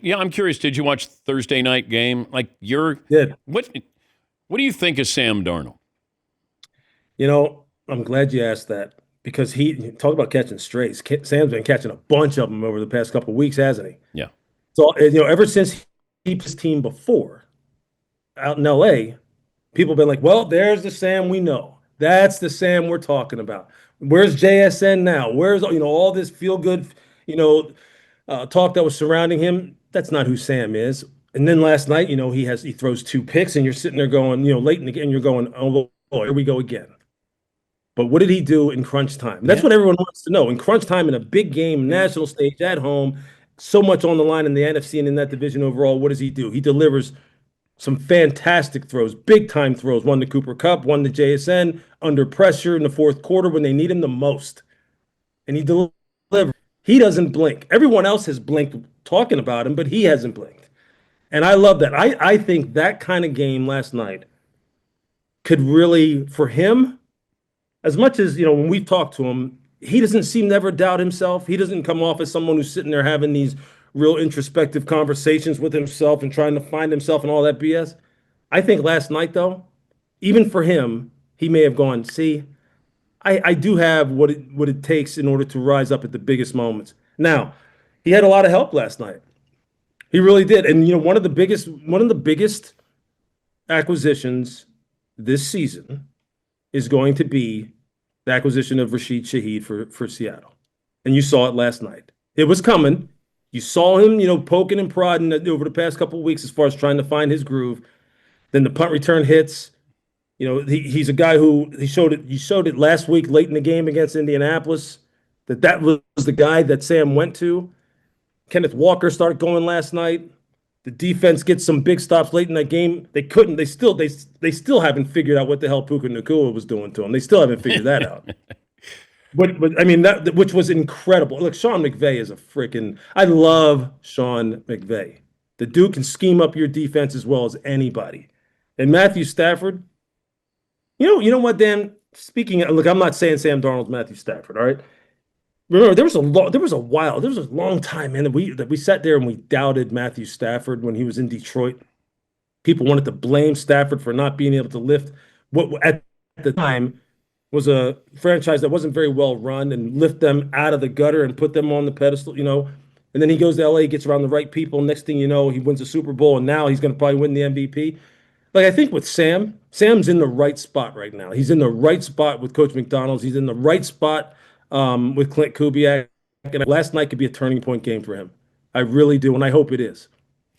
Yeah, I'm curious. Did you watch Thursday night game? Like, Did. what do you think of Sam Darnold? I'm glad you asked that because he talked about catching strays. Sam's been catching a bunch of them over the past couple of weeks, hasn't he? Yeah, So, ever since he put his team before out in LA, people have been like, well, there's the Sam we know. That's the Sam we're talking about. Where's JSN now? Where's, all this feel good, you know, talk that was surrounding him? That's not who Sam is. And then last night, he throws two picks, and you're sitting there going, late in the game, you're going, oh, here we go again. But what did he do in crunch time? That's yeah, what everyone wants to know. In crunch time, in a big game, national stage, at home, so much on the line in the NFC and in that division overall. What does he do? He delivers some fantastic throws, big time throws. One to Cooper Kupp, one to JSN, under pressure in the fourth quarter when they need him the most. And he delivers. He doesn't blink. Everyone else has blinked talking about him, but he hasn't blinked. And I love that. I think that kind of game last night could really, for him, as much as when we talk to him, he doesn't seem to ever doubt himself. He doesn't come off as someone who's sitting there having these real introspective conversations with himself and trying to find himself and all that BS. I think last night, though, even for him, he may have gone, see, I do have what it takes in order to rise up at the biggest moments. Now, he had a lot of help last night. He really did. And one of the biggest acquisitions this season is going to be the acquisition of Rashid Shaheed for Seattle. And you saw it last night. It was coming. You saw him, poking and prodding over the past couple of weeks as far as trying to find his groove. Then the punt return hits. He's a guy who he showed it last week late in the game against Indianapolis that was the guy that Sam went to. Kenneth Walker started going last night. The defense gets some big stops late in that game. They couldn't. They still haven't figured out what the hell Puka Nacua was doing to him. They still haven't figured that out. But I mean that which was incredible. Look, Sean McVay is a freaking. I love Sean McVay. The dude can scheme up your defense as well as anybody. And Matthew Stafford, you know what, Dan? Look, I'm not saying Sam Darnold's Matthew Stafford. All right. Remember, there was a long time, man, that we sat there and we doubted Matthew Stafford when he was in Detroit. People wanted to blame Stafford for not being able to lift what at the time was a franchise that wasn't very well run and lift them out of the gutter and put them on the pedestal. And then he goes to LA, gets around the right people. Next thing you know, he wins a Super Bowl, and now he's going to probably win the MVP. Like I think with Sam's in the right spot right now. He's in the right spot with Coach McDonald's. He's in the right spot with Clint Kubiak. And last night could be a turning point game for him. I really do, and I hope it is.